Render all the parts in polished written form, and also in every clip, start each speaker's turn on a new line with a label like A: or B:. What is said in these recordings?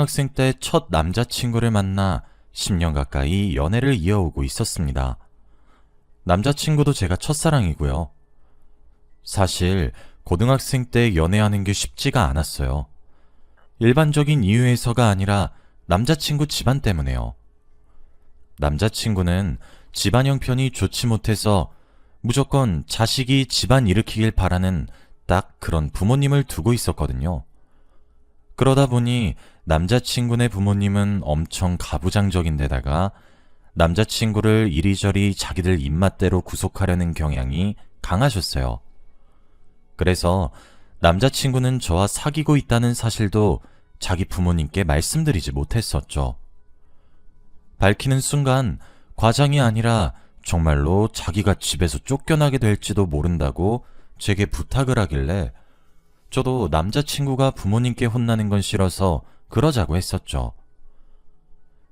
A: 고등학생 때 첫 남자친구를 만나 10년 가까이 연애를 이어오고 있었습니다. 남자친구도 제가 첫사랑이고요. 사실 고등학생 때 연애하는 게 쉽지가 않았어요. 일반적인 이유에서가 아니라 남자친구 집안 때문에요. 남자친구는 집안 형편이 좋지 못해서 무조건 자식이 집안 일으키길 바라는 딱 그런 부모님을 두고 있었거든요. 그러다 보니 남자친구네 부모님은 엄청 가부장적인데다가 남자친구를 이리저리 자기들 입맛대로 구속하려는 경향이 강하셨어요. 그래서 남자친구는 저와 사귀고 있다는 사실도 자기 부모님께 말씀드리지 못했었죠. 밝히는 순간 과장이 아니라 정말로 자기가 집에서 쫓겨나게 될지도 모른다고 제게 부탁을 하길래 저도 남자친구가 부모님께 혼나는 건 싫어서 그러자고 했었죠.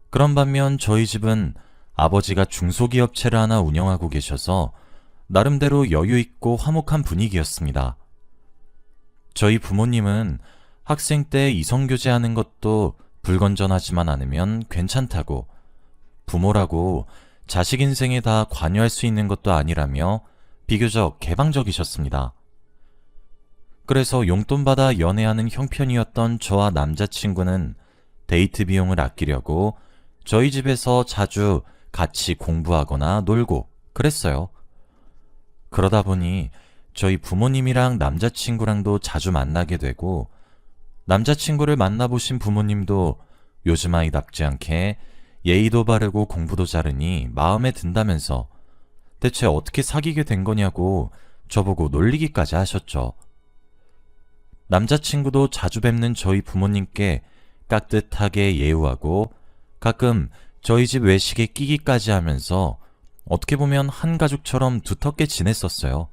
A: 그런 반면 저희 집은 아버지가 중소기업체를 하나 운영하고 계셔서 나름대로 여유있고 화목한 분위기였습니다. 저희 부모님은 학생 때 이성교제하는 것도 불건전하지만 않으면 괜찮다고, 부모라고 자식 인생에 다 관여할 수 있는 것도 아니라며 비교적 개방적이셨습니다. 그래서 용돈 받아 연애하는 형편이었던 저와 남자친구는 데이트 비용을 아끼려고 저희 집에서 자주 같이 공부하거나 놀고 그랬어요. 그러다 보니 저희 부모님이랑 남자친구랑도 자주 만나게 되고, 남자친구를 만나보신 부모님도 요즘 아이답지 않게 예의도 바르고 공부도 잘하니 마음에 든다면서 대체 어떻게 사귀게 된 거냐고 저보고 놀리기까지 하셨죠. 남자친구도 자주 뵙는 저희 부모님께 깍듯하게 예우하고 가끔 저희 집 외식에 끼기까지 하면서 어떻게 보면 한 가족처럼 두텁게 지냈었어요.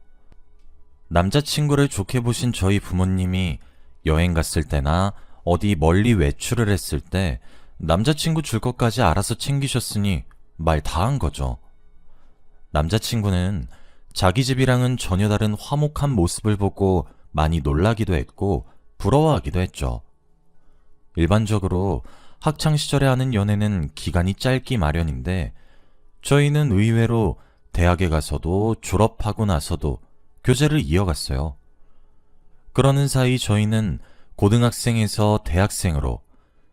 A: 남자친구를 좋게 보신 저희 부모님이 여행 갔을 때나 어디 멀리 외출을 했을 때 남자친구 줄 것까지 알아서 챙기셨으니 말 다 한 거죠. 남자친구는 자기 집이랑은 전혀 다른 화목한 모습을 보고 많이 놀라기도 했고 부러워하기도 했죠. 일반적으로 학창시절에 하는 연애는 기간이 짧기 마련인데 저희는 의외로 대학에 가서도 졸업하고 나서도 교제를 이어갔어요. 그러는 사이 저희는 고등학생에서 대학생으로,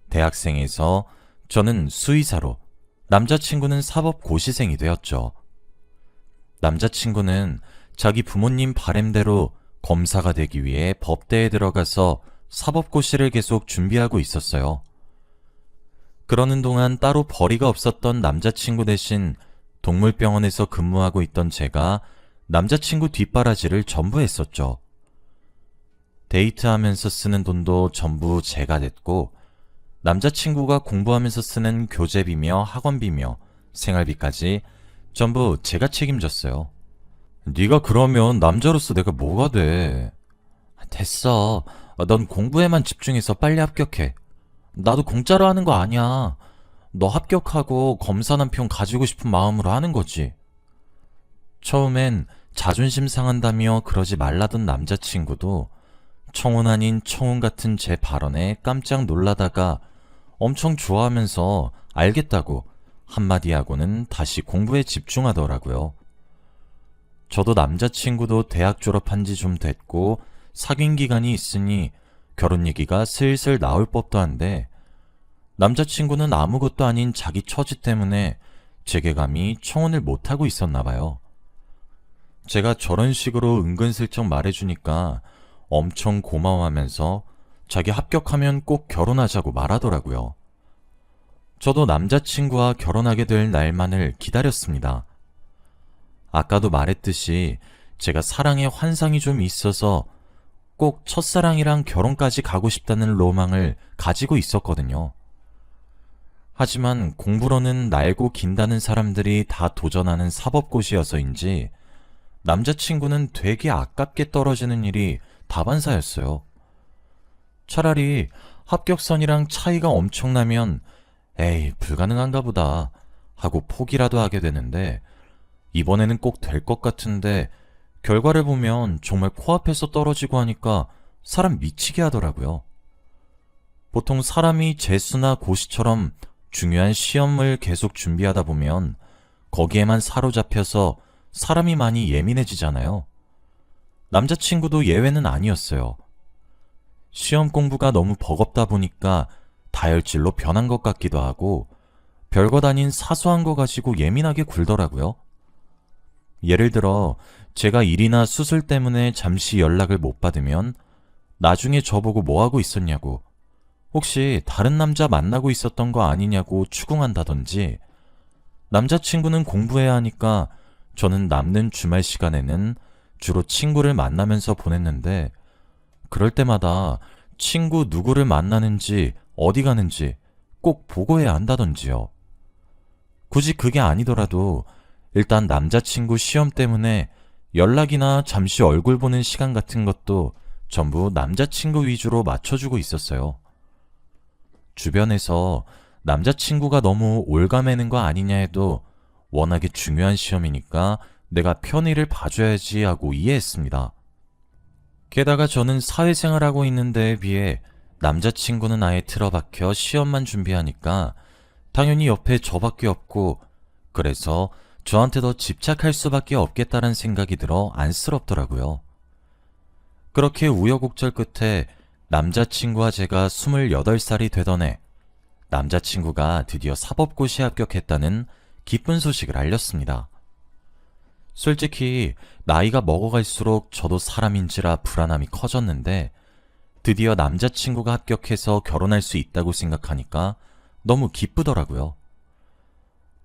A: 대학생에서 저는 수의사로, 남자친구는 사법고시생이 되었죠. 남자친구는 자기 부모님 바램대로 검사가 되기 위해 법대에 들어가서 사법고시를 계속 준비하고 있었어요. 그러는 동안 따로 벌이가 없었던 남자친구 대신 동물병원에서 근무하고 있던 제가 남자친구 뒷바라지를 전부 했었죠. 데이트하면서 쓰는 돈도 전부 제가 냈고, 남자친구가 공부하면서 쓰는 교재비며 학원비며 생활비까지 전부 제가 책임졌어요. 네가 그러면 남자로서 내가 뭐가 돼? 됐어. 넌 공부에만 집중해서 빨리 합격해. 나도 공짜로 하는 거 아니야. 너 합격하고 검사 남편 가지고 싶은 마음으로 하는 거지. 처음엔 자존심 상한다며 그러지 말라던 남자친구도 청혼 아닌 청혼 같은 제 발언에 깜짝 놀라다가 엄청 좋아하면서 알겠다고 한마디 하고는 다시 공부에 집중하더라고요. 저도 남자친구도 대학 졸업한 지 좀 됐고 사귄 기간이 있으니 결혼 얘기가 슬슬 나올 법도 한데 남자친구는 아무것도 아닌 자기 처지 때문에 제게 감히 청혼을 못하고 있었나 봐요. 제가 저런 식으로 은근슬쩍 말해주니까 엄청 고마워하면서 자기 합격하면 꼭 결혼하자고 말하더라고요. 저도 남자친구와 결혼하게 될 날만을 기다렸습니다. 아까도 말했듯이 제가 사랑에 환상이 좀 있어서 꼭 첫사랑이랑 결혼까지 가고 싶다는 로망을 가지고 있었거든요. 하지만 공부로는 날고 긴다는 사람들이 다 도전하는 사법고시여서인지 남자친구는 되게 아깝게 떨어지는 일이 다반사였어요. 차라리 합격선이랑 차이가 엄청나면 에이 불가능한가 보다 하고 포기라도 하게 되는데 이번에는 꼭 될 것 같은데 결과를 보면 정말 코앞에서 떨어지고 하니까 사람 미치게 하더라고요. 보통 사람이 재수나 고시처럼 중요한 시험을 계속 준비하다 보면 거기에만 사로잡혀서 사람이 많이 예민해지잖아요. 남자친구도 예외는 아니었어요. 시험 공부가 너무 버겁다 보니까 다혈질로 변한 것 같기도 하고 별것 아닌 사소한 거 가지고 예민하게 굴더라고요. 예를 들어 제가 일이나 수술 때문에 잠시 연락을 못 받으면 나중에 저보고 뭐 하고 있었냐고, 혹시 다른 남자 만나고 있었던 거 아니냐고 추궁한다든지, 남자친구는 공부해야 하니까 저는 남는 주말 시간에는 주로 친구를 만나면서 보냈는데 그럴 때마다 친구 누구를 만나는지 어디 가는지 꼭 보고해야 한다던지요. 굳이 그게 아니더라도 일단 남자친구 시험 때문에 연락이나 잠시 얼굴 보는 시간 같은 것도 전부 남자친구 위주로 맞춰주고 있었어요. 주변에서 남자친구가 너무 올가매는 거 아니냐 해도 워낙에 중요한 시험이니까 내가 편의를 봐줘야지 하고 이해했습니다. 게다가 저는 사회생활하고 있는 데에 비해 남자친구는 아예 틀어박혀 시험만 준비하니까 당연히 옆에 저밖에 없고, 그래서 저한테 더 집착할 수밖에 없겠다는 생각이 들어 안쓰럽더라고요. 그렇게 우여곡절 끝에 남자친구와 제가 28살이 되던 해, 남자친구가 드디어 사법고시에 합격했다는 기쁜 소식을 알렸습니다. 솔직히 나이가 먹어갈수록 저도 사람인지라 불안함이 커졌는데 드디어 남자친구가 합격해서 결혼할 수 있다고 생각하니까 너무 기쁘더라고요.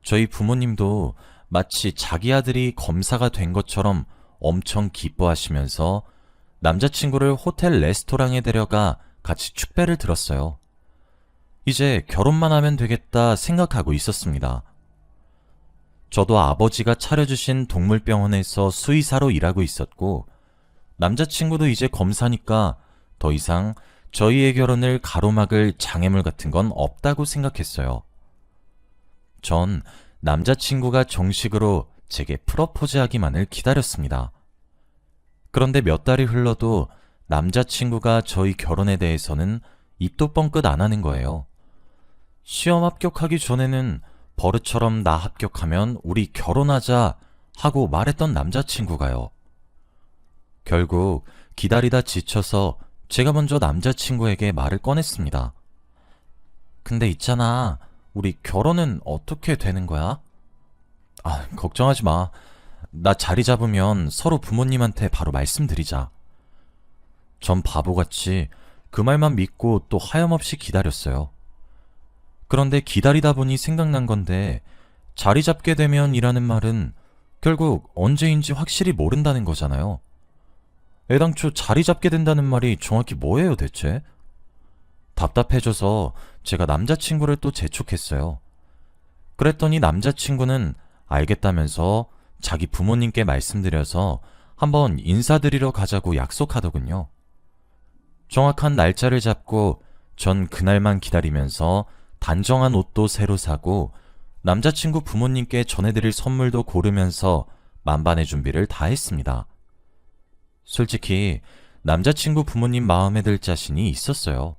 A: 저희 부모님도 마치 자기 아들이 검사가 된 것처럼 엄청 기뻐하시면서 남자친구를 호텔 레스토랑에 데려가 같이 축배를 들었어요. 이제 결혼만 하면 되겠다 생각하고 있었습니다. 저도 아버지가 차려주신 동물병원에서 수의사로 일하고 있었고, 남자친구도 이제 검사니까 더 이상 저희의 결혼을 가로막을 장애물 같은 건 없다고 생각했어요. 전 남자친구가 정식으로 제게 프러포즈하기만을 기다렸습니다. 그런데 몇 달이 흘러도 남자친구가 저희 결혼에 대해서는 입도 뻥끗 안 하는 거예요. 시험 합격하기 전에는 버릇처럼 나 합격하면 우리 결혼하자 하고 말했던 남자친구가요. 결국 기다리다 지쳐서 제가 먼저 남자친구에게 말을 꺼냈습니다. 근데 있잖아, 우리 결혼은 어떻게 되는 거야? 걱정하지 마. 나 자리 잡으면 서로 부모님한테 바로 말씀드리자. 전 바보같이 그 말만 믿고 또 하염없이 기다렸어요. 그런데 기다리다 보니 생각난 건데, 자리 잡게 되면 이라는 말은 결국 언제인지 확실히 모른다는 거잖아요. 애당초 자리 잡게 된다는 말이 정확히 뭐예요 대체? 답답해져서 제가 남자친구를 또 재촉했어요. 그랬더니 남자친구는 알겠다면서 자기 부모님께 말씀드려서 한번 인사드리러 가자고 약속하더군요. 정확한 날짜를 잡고 전 그날만 기다리면서 단정한 옷도 새로 사고 남자친구 부모님께 전해드릴 선물도 고르면서 만반의 준비를 다 했습니다. 솔직히 남자친구 부모님 마음에 들 자신이 있었어요.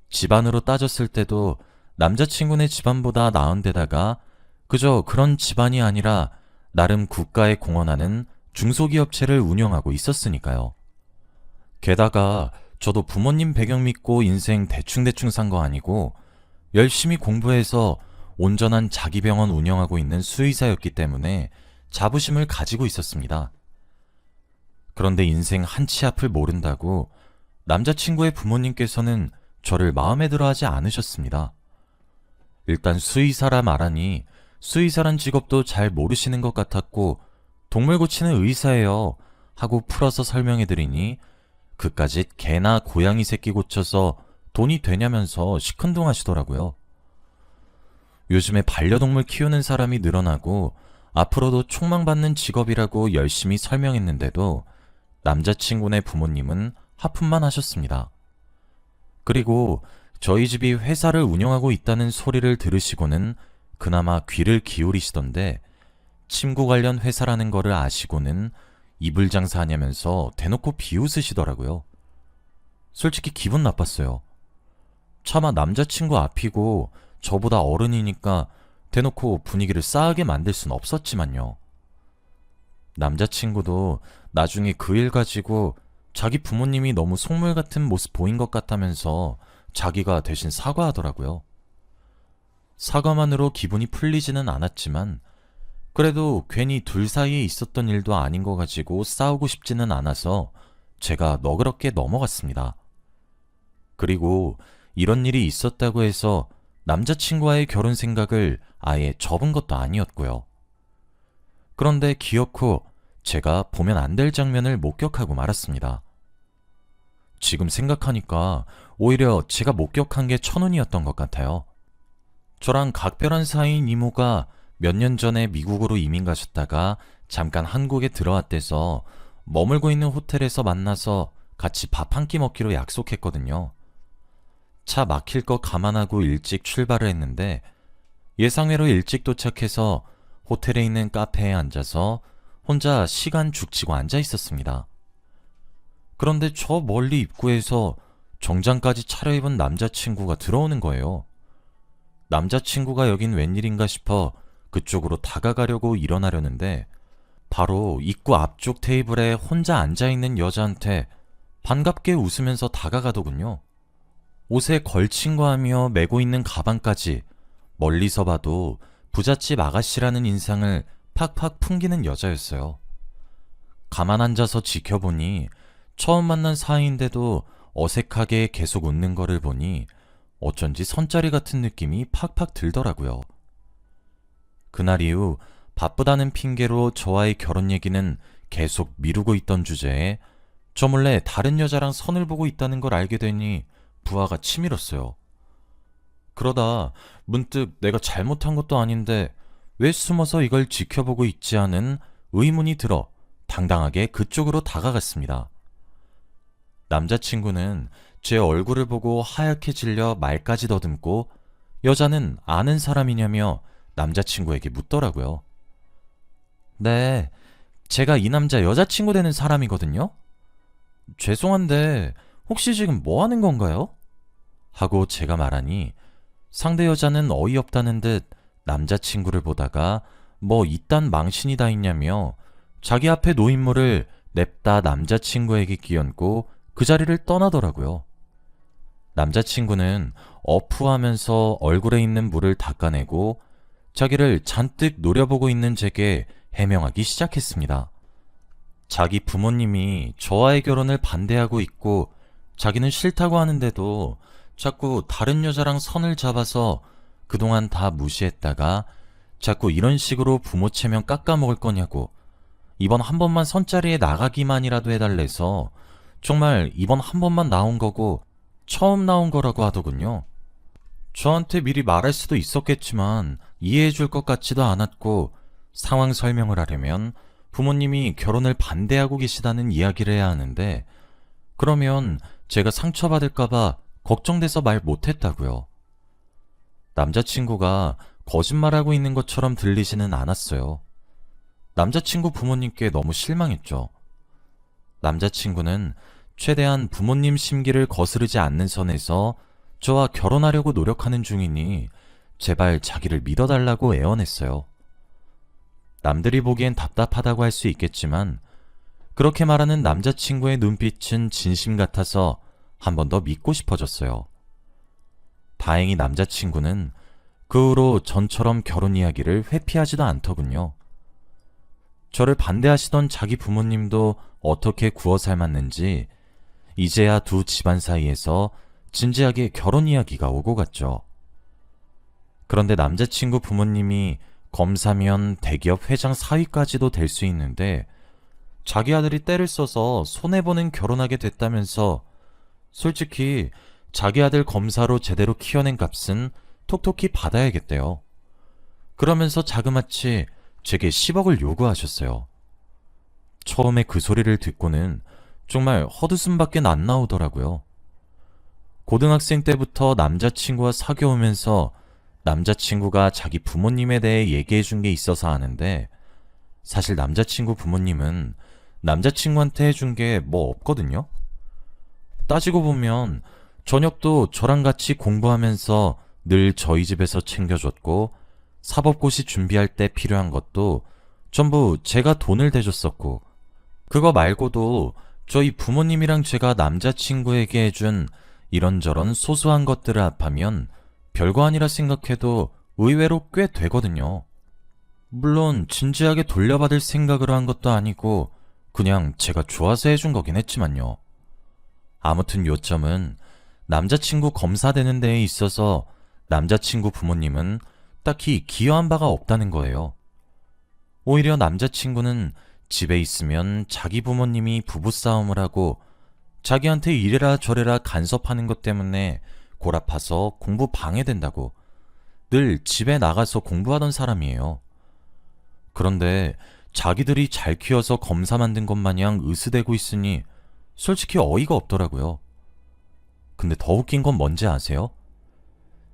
A: 집안으로 따졌을 때도 남자친구네 집안보다 나은 데다가 그저 그런 집안이 아니라 나름 국가에 공헌하는 중소기업체를 운영하고 있었으니까요. 게다가 저도 부모님 배경 믿고 인생 대충대충 산 거 아니고 열심히 공부해서 온전한 자기 병원 운영하고 있는 수의사였기 때문에 자부심을 가지고 있었습니다. 그런데 인생 한치 앞을 모른다고 남자친구의 부모님께서는 저를 마음에 들어 하지 않으셨습니다. 일단 수의사라 말하니 수의사란 직업도 잘 모르시는 것 같았고 동물 고치는 의사예요 하고 풀어서 설명해드리니 그까짓 개나 고양이 새끼 고쳐서 돈이 되냐면서 시큰둥하시더라고요. 요즘에 반려동물 키우는 사람이 늘어나고 앞으로도 촉망받는 직업이라고 열심히 설명했는데도 남자친구네 부모님은 하품만 하셨습니다. 그리고 저희 집이 회사를 운영하고 있다는 소리를 들으시고는 그나마 귀를 기울이시던데 침구 관련 회사라는 거를 아시고는 이불 장사하냐면서 대놓고 비웃으시더라고요. 솔직히 기분 나빴어요. 차마 남자친구 앞이고 저보다 어른이니까 대놓고 분위기를 싸하게 만들 순 없었지만요. 남자친구도 나중에 그 일 가지고 자기 부모님이 너무 속물 같은 모습 보인 것 같다면서 자기가 대신 사과하더라고요. 사과만으로 기분이 풀리지는 않았지만 그래도 괜히 둘 사이에 있었던 일도 아닌 거 가지고 싸우고 싶지는 않아서 제가 너그럽게 넘어갔습니다. 그리고 이런 일이 있었다고 해서 남자친구와의 결혼 생각을 아예 접은 것도 아니었고요. 그런데 기어코 제가 보면 안 될 장면을 목격하고 말았습니다. 지금 생각하니까 오히려 제가 목격한 게 천운이었던 것 같아요. 저랑 각별한 사이인 이모가 몇 년 전에 미국으로 이민 가셨다가 잠깐 한국에 들어왔대서 머물고 있는 호텔에서 만나서 같이 밥 한 끼 먹기로 약속했거든요. 차 막힐 거 감안하고 일찍 출발을 했는데 예상외로 일찍 도착해서 호텔에 있는 카페에 앉아서 혼자 시간 죽치고 앉아 있었습니다. 그런데 저 멀리 입구에서 정장까지 차려입은 남자친구가 들어오는 거예요. 남자친구가 여긴 웬일인가 싶어 그쪽으로 다가가려고 일어나려는데 바로 입구 앞쪽 테이블에 혼자 앉아있는 여자한테 반갑게 웃으면서 다가가더군요. 옷에 걸친 거 하며 메고 있는 가방까지 멀리서 봐도 부잣집 아가씨라는 인상을 팍팍 풍기는 여자였어요. 가만 앉아서 지켜보니 처음 만난 사이인데도 어색하게 계속 웃는 거를 보니 어쩐지 선짜리 같은 느낌이 팍팍 들더라고요. 그날 이후 바쁘다는 핑계로 저와의 결혼 얘기는 계속 미루고 있던 주제에 저 몰래 다른 여자랑 선을 보고 있다는 걸 알게 되니 부하가 치밀었어요. 그러다 문득 내가 잘못한 것도 아닌데 왜 숨어서 이걸 지켜보고 있지 하는 의문이 들어 당당하게 그쪽으로 다가갔습니다. 남자친구는 제 얼굴을 보고 하얗게 질려 말까지 더듬고 여자는 아는 사람이냐며 남자친구에게 묻더라고요. 네, 제가 이 남자 여자친구 되는 사람이거든요? 죄송한데 혹시 지금 뭐 하는 건가요? 하고 제가 말하니 상대 여자는 어이없다는 듯 남자친구를 보다가 뭐 이딴 망신이 다 있냐며 자기 앞에 노인물을 냅다 남자친구에게 끼얹고 그 자리를 떠나더라고요. 남자친구는 어푸하면서 얼굴에 있는 물을 닦아내고 자기를 잔뜩 노려보고 있는 제게 해명하기 시작했습니다. 자기 부모님이 저와의 결혼을 반대하고 있고 자기는 싫다고 하는데도 자꾸 다른 여자랑 선을 잡아서 그동안 다 무시했다가 자꾸 이런 식으로 부모 체면 깎아먹을 거냐고 이번 한 번만 선자리에 나가기만이라도 해달래서 정말 이번 한 번만 나온 거고 처음 나온 거라고 하더군요. 저한테 미리 말할 수도 있었겠지만 이해해 줄 것 같지도 않았고 상황 설명을 하려면 부모님이 결혼을 반대하고 계시다는 이야기를 해야 하는데 그러면 제가 상처받을까봐 걱정돼서 말 못했다고요. 남자친구가 거짓말하고 있는 것처럼 들리지는 않았어요. 남자친구 부모님께 너무 실망했죠. 남자친구는 최대한 부모님 심기를 거스르지 않는 선에서 저와 결혼하려고 노력하는 중이니 제발 자기를 믿어달라고 애원했어요. 남들이 보기엔 답답하다고 할 수 있겠지만 그렇게 말하는 남자친구의 눈빛은 진심 같아서 한 번 더 믿고 싶어졌어요. 다행히 남자친구는 그 후로 전처럼 결혼 이야기를 회피하지도 않더군요. 저를 반대하시던 자기 부모님도 어떻게 구워 삶았는지 이제야 두 집안 사이에서 진지하게 결혼 이야기가 오고 갔죠. 그런데 남자친구 부모님이 검사면 대기업 회장 사위까지도 될 수 있는데 자기 아들이 때를 써서 손해보는 결혼하게 됐다면서 솔직히 자기 아들 검사로 제대로 키워낸 값은 톡톡히 받아야겠대요. 그러면서 자그마치 제게 10억을 요구하셨어요. 처음에 그 소리를 듣고는 정말 헛웃음밖에 안 나오더라고요. 고등학생 때부터 남자친구와 사귀어오면서 남자친구가 자기 부모님에 대해 얘기해 준 게 있어서 아는데 사실 남자친구 부모님은 남자친구한테 해준 게 뭐 없거든요. 따지고 보면 저녁도 저랑 같이 공부하면서 늘 저희 집에서 챙겨줬고, 사법고시 준비할 때 필요한 것도 전부 제가 돈을 대줬었고, 그거 말고도 저희 부모님이랑 제가 남자친구에게 해준 이런저런 소소한 것들을 합하면 별거 아니라 생각해도 의외로 꽤 되거든요. 물론 진지하게 돌려받을 생각으로 한 것도 아니고 그냥 제가 좋아서 해준 거긴 했지만요. 아무튼 요점은 남자친구 검사되는 데에 있어서 남자친구 부모님은 딱히 기여한 바가 없다는 거예요. 오히려 남자친구는 집에 있으면 자기 부모님이 부부싸움을 하고 자기한테 이래라 저래라 간섭하는 것 때문에 골아파서 공부 방해된다고 늘 집에 나가서 공부하던 사람이에요. 그런데 자기들이 잘 키워서 검사 만든 것 마냥 으스대고 있으니 솔직히 어이가 없더라고요. 근데 더 웃긴 건 뭔지 아세요?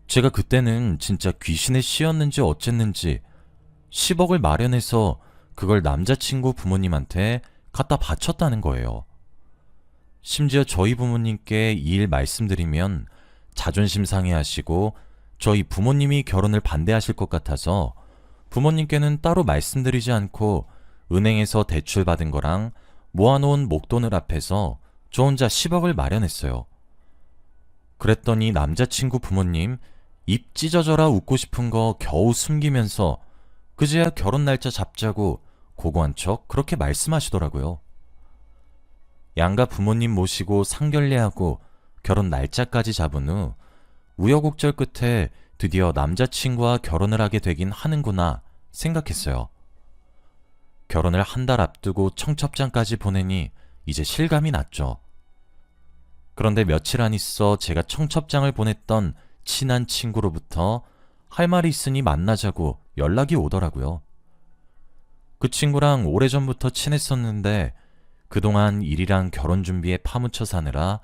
A: 제가 그때는 진짜 귀신에 씌었는지 어쨌는지 10억을 마련해서 그걸 남자친구 부모님한테 갖다 바쳤다는 거예요. 심지어 저희 부모님께 이 일 말씀드리면 자존심 상해하시고 저희 부모님이 결혼을 반대하실 것 같아서 부모님께는 따로 말씀드리지 않고 은행에서 대출받은 거랑 모아놓은 목돈을 합해서 저 혼자 10억을 마련했어요. 그랬더니 남자친구 부모님 입 찢어져라 웃고 싶은 거 겨우 숨기면서 그제야 결혼 날짜 잡자고 고고한 척 그렇게 말씀하시더라고요. 양가 부모님 모시고 상견례하고 결혼 날짜까지 잡은 후 우여곡절 끝에 드디어 남자친구와 결혼을 하게 되긴 하는구나 생각했어요. 결혼을 한 달 앞두고 청첩장까지 보내니 이제 실감이 났죠. 그런데 며칠 안 있어 제가 청첩장을 보냈던 친한 친구로부터 할 말이 있으니 만나자고 연락이 오더라고요. 그 친구랑 오래전부터 친했었는데 그동안 일이랑 결혼 준비에 파묻혀 사느라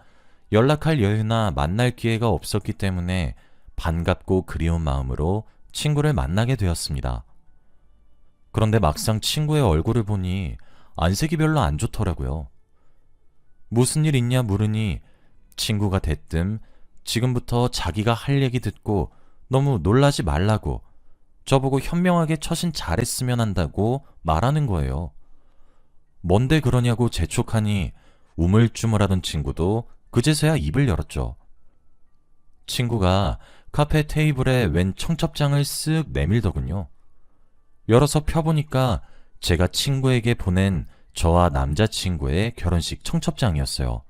A: 연락할 여유나 만날 기회가 없었기 때문에 반갑고 그리운 마음으로 친구를 만나게 되었습니다. 그런데 막상 친구의 얼굴을 보니 안색이 별로 안 좋더라고요. 무슨 일 있냐 물으니 친구가 대뜸 지금부터 자기가 할 얘기 듣고 너무 놀라지 말라고 저보고 현명하게 처신 잘했으면 한다고 말하는 거예요. 뭔데 그러냐고 재촉하니 우물쭈물하던 친구도 그제서야 입을 열었죠. 친구가 카페 테이블에 웬 청첩장을 쓱 내밀더군요. 열어서 펴보니까 제가 친구에게 보낸 저와 남자친구의 결혼식 청첩장이었어요.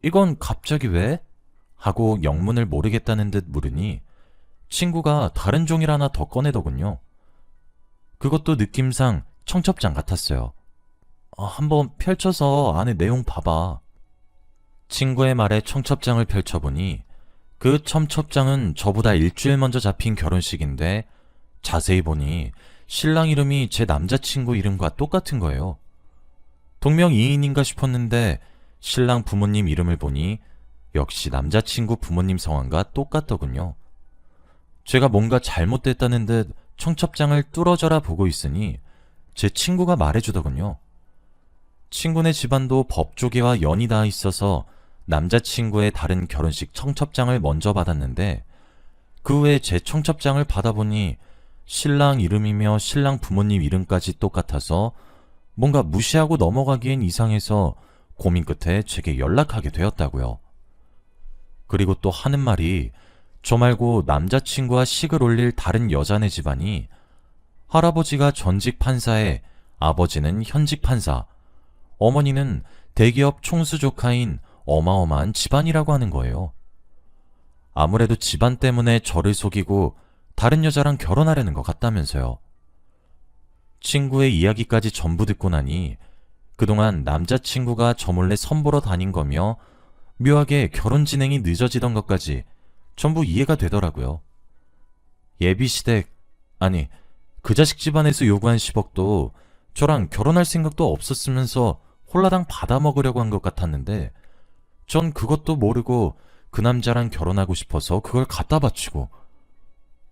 A: 이건 갑자기 왜? 하고 영문을 모르겠다는 듯 물으니 친구가 다른 종이를 하나 더 꺼내더군요. 그것도 느낌상 청첩장 같았어요. 한번 펼쳐서 안에 내용 봐봐. 친구의 말에 청첩장을 펼쳐보니 그 청첩장은 저보다 일주일 먼저 잡힌 결혼식인데 자세히 보니 신랑 이름이 제 남자친구 이름과 똑같은 거예요. 동명이인인가 싶었는데 신랑 부모님 이름을 보니 역시 남자친구 부모님 성함과 똑같더군요. 제가 뭔가 잘못됐다는 듯 청첩장을 뚫어져라 보고 있으니 제 친구가 말해주더군요. 친구네 집안도 법조계와 연이 닿아 있어서 남자친구의 다른 결혼식 청첩장을 먼저 받았는데 그 후에 제 청첩장을 받아보니 신랑 이름이며 신랑 부모님 이름까지 똑같아서 뭔가 무시하고 넘어가기엔 이상해서 고민 끝에 제게 연락하게 되었다고요. 그리고 또 하는 말이 저 말고 남자친구와 식을 올릴 다른 여자네 집안이 할아버지가 전직 판사에 아버지는 현직 판사, 어머니는 대기업 총수 조카인 어마어마한 집안이라고 하는 거예요. 아무래도 집안 때문에 저를 속이고 다른 여자랑 결혼하려는 것 같다면서요. 친구의 이야기까지 전부 듣고 나니 그동안 남자친구가 저 몰래 선보러 다닌 거며 묘하게 결혼 진행이 늦어지던 것까지 전부 이해가 되더라고요. 예비시댁, 아니 그 자식 집안에서 요구한 10억도 저랑 결혼할 생각도 없었으면서 홀라당 받아먹으려고 한 것 같았는데 전 그것도 모르고 그 남자랑 결혼하고 싶어서 그걸 갖다 바치고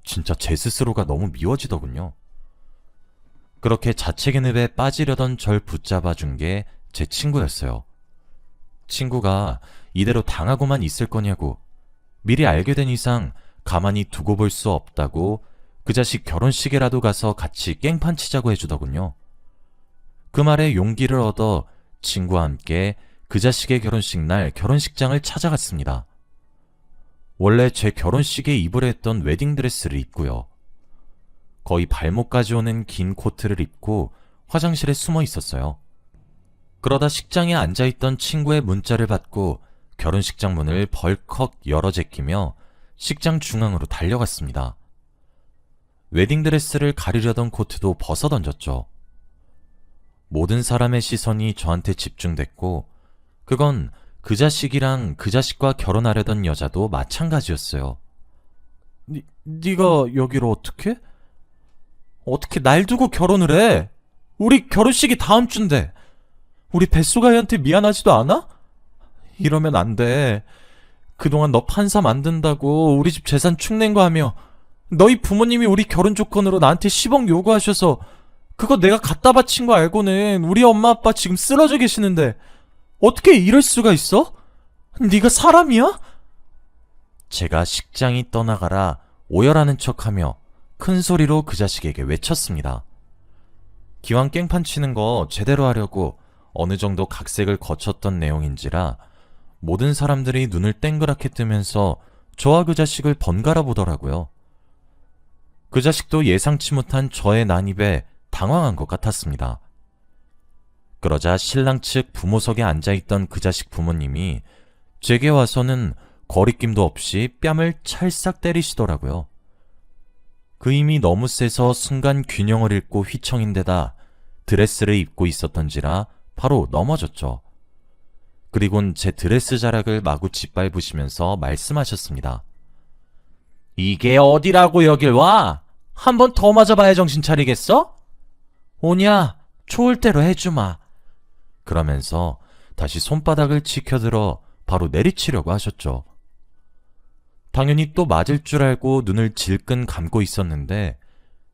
A: 진짜 제 스스로가 너무 미워지더군요. 그렇게 자책의 늪에 빠지려던 절 붙잡아 준 게 제 친구였어요. 친구가 이대로 당하고만 있을 거냐고, 미리 알게 된 이상 가만히 두고 볼 수 없다고 그 자식 결혼식에라도 가서 같이 깽판 치자고 해주더군요. 그 말에 용기를 얻어 친구와 함께 그 자식의 결혼식 날 결혼식장을 찾아갔습니다. 원래 제 결혼식에 입으려 했던 웨딩드레스를 입고요. 거의 발목까지 오는 긴 코트를 입고 화장실에 숨어 있었어요. 그러다 식장에 앉아있던 친구의 문자를 받고 결혼식장 문을 벌컥 열어 제끼며 식장 중앙으로 달려갔습니다. 웨딩드레스를 가리려던 코트도 벗어던졌죠. 모든 사람의 시선이 저한테 집중됐고, 그건 그 자식이랑 그 자식과 결혼하려던 여자도 마찬가지였어요. 네가 여기로 어떻게? 어떻게 날 두고 결혼을 해? 우리 결혼식이 다음 주인데. 우리 뱃속아이한테 미안하지도 않아? 이러면 안 돼. 그동안 너 판사 만든다고 우리 집 재산 축낸 거 하며 너희 부모님이 우리 결혼 조건으로 나한테 10억 요구하셔서 그거 내가 갖다 바친 거 알고는 우리 엄마 아빠 지금 쓰러져 계시는데 어떻게 이럴 수가 있어? 네가 사람이야? 제가 식장이 떠나가라 오열하는 척하며 큰 소리로 그 자식에게 외쳤습니다. 기왕 깽판 치는 거 제대로 하려고 어느 정도 각색을 거쳤던 내용인지라 모든 사람들이 눈을 땡그랗게 뜨면서 저와 그 자식을 번갈아 보더라고요. 그 자식도 예상치 못한 저의 난입에 당황한 것 같았습니다. 그러자 신랑 측 부모석에 앉아있던 그 자식 부모님이 제게 와서는 거리낌도 없이 뺨을 찰싹 때리시더라고요. 그 힘이 너무 세서 순간 균형을 잃고 휘청인데다 드레스를 입고 있었던지라 바로 넘어졌죠. 그리곤 제 드레스 자락을 마구 짓밟으시면서 말씀하셨습니다. 이게 어디라고 여길 와? 한 번 더 맞아봐야 정신 차리겠어? 오냐? 좋을 대로 해주마. 그러면서 다시 손바닥을 치켜들어 바로 내리치려고 하셨죠. 당연히 또 맞을 줄 알고 눈을 질끈 감고 있었는데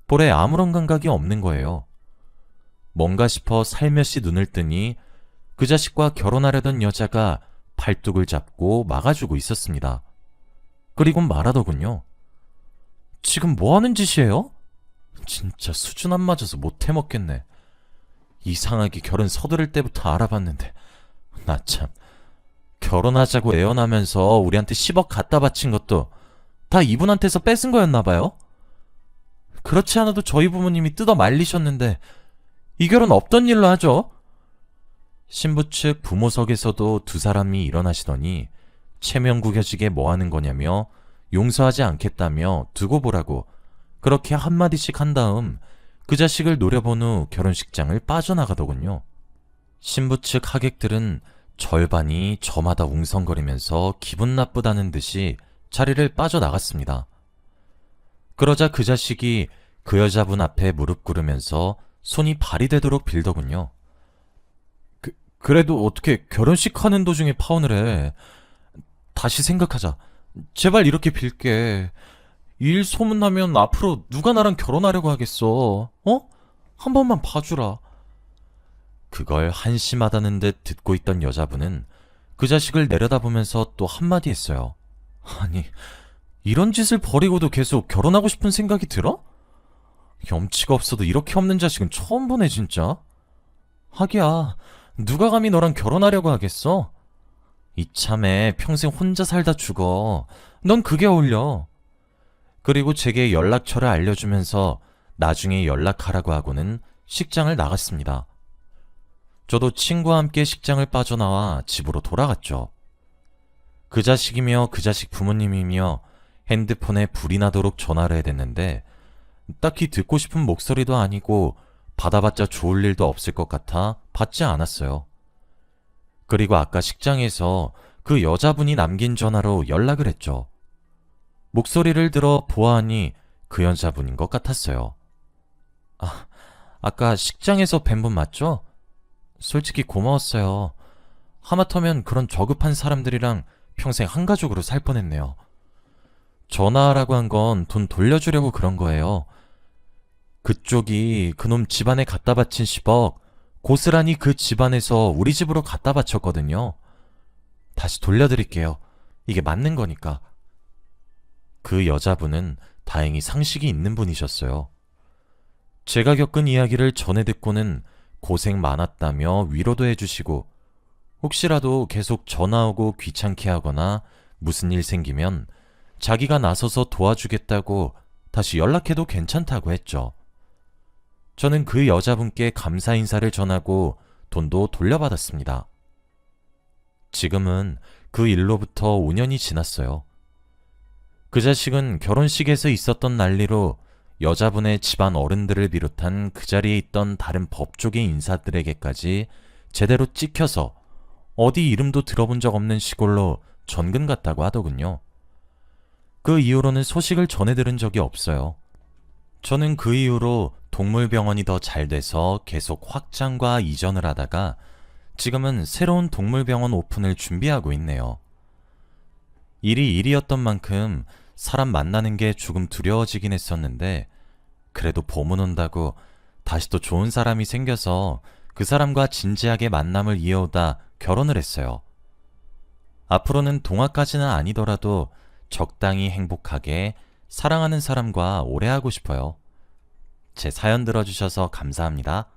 A: 볼에 아무런 감각이 없는 거예요. 뭔가 싶어 살며시 눈을 뜨니 그 자식과 결혼하려던 여자가 팔뚝을 잡고 막아주고 있었습니다. 그리곤 말하더군요. 지금 뭐 하는 짓이에요? 진짜 수준 안 맞아서 못 해먹겠네. 이상하게 결혼 서두를 때부터 알아봤는데 나 참 결혼하자고 애원하면서 우리한테 10억 갖다 바친 것도 다 이분한테서 뺏은 거였나봐요? 그렇지 않아도 저희 부모님이 뜯어 말리셨는데 이 결혼 없던 일로 하죠? 신부 측 부모석에서도 두 사람이 일어나시더니 체면 구겨지게 뭐하는 거냐며 용서하지 않겠다며 두고 보라고 그렇게 한마디씩 한 다음 그 자식을 노려본 후 결혼식장을 빠져나가더군요. 신부 측 하객들은 절반이 저마다 웅성거리면서 기분 나쁘다는 듯이 자리를 빠져나갔습니다. 그러자 그 자식이 그 여자분 앞에 무릎 꿇으면서 손이 발이 되도록 빌더군요. 그래도 어떻게 결혼식 하는 도중에 파혼을 해. 다시 생각하자. 제발 이렇게 빌게. 이 일 소문나면 앞으로 누가 나랑 결혼하려고 하겠어. 어? 한 번만 봐주라. 그걸 한심하다는 듯 듣고 있던 여자분은 그 자식을 내려다보면서 또 한마디 했어요. 아니, 이런 짓을 벌이고도 계속 결혼하고 싶은 생각이 들어? 염치가 없어도 이렇게 없는 자식은 처음 보네 진짜. 하기야 누가 감히 너랑 결혼하려고 하겠어? 이참에 평생 혼자 살다 죽어. 넌 그게 어울려. 그리고 제게 연락처를 알려주면서 나중에 연락하라고 하고는 식장을 나갔습니다. 저도 친구와 함께 식장을 빠져나와 집으로 돌아갔죠. 그 자식이며 그 자식 부모님이며 핸드폰에 불이 나도록 전화를 해댔는데 딱히 듣고 싶은 목소리도 아니고 받아봤자 좋을 일도 없을 것 같아 받지 않았어요. 그리고 아까 식장에서 그 여자분이 남긴 전화로 연락을 했죠. 목소리를 들어 보아하니 그 여자분인 것 같았어요. 아까 식장에서 뵌 분 맞죠? 솔직히 고마웠어요. 하마터면 그런 저급한 사람들이랑 평생 한 가족으로 살 뻔했네요. 전화하라고 한 건 돈 돌려주려고 그런 거예요. 그쪽이 그놈 집안에 갖다 바친 10억 고스란히 그 집안에서 우리 집으로 갖다 바쳤거든요. 다시 돌려드릴게요. 이게 맞는 거니까. 그 여자분은 다행히 상식이 있는 분이셨어요. 제가 겪은 이야기를 전해 듣고는 고생 많았다며 위로도 해주시고, 혹시라도 계속 전화 오고 귀찮게 하거나 무슨 일 생기면 자기가 나서서 도와주겠다고 다시 연락해도 괜찮다고 했죠. 저는 그 여자분께 감사 인사를 전하고 돈도 돌려받았습니다. 지금은 그 일로부터 5년이 지났어요. 그 자식은 결혼식에서 있었던 난리로 여자분의 집안 어른들을 비롯한 그 자리에 있던 다른 법조계 인사들에게까지 제대로 찍혀서 어디 이름도 들어본 적 없는 시골로 전근 갔다고 하더군요. 그 이후로는 소식을 전해 들은 적이 없어요. 저는 그 이후로 동물병원이 더 잘 돼서 계속 확장과 이전을 하다가 지금은 새로운 동물병원 오픈을 준비하고 있네요. 일이 일이었던 만큼 사람 만나는 게 조금 두려워지긴 했었는데, 그래도 봄은 온다고 다시 또 좋은 사람이 생겨서 그 사람과 진지하게 만남을 이어오다 결혼을 했어요. 앞으로는 동화까지는 아니더라도 적당히 행복하게 사랑하는 사람과 오래 하고 싶어요. 제 사연 들어주셔서 감사합니다.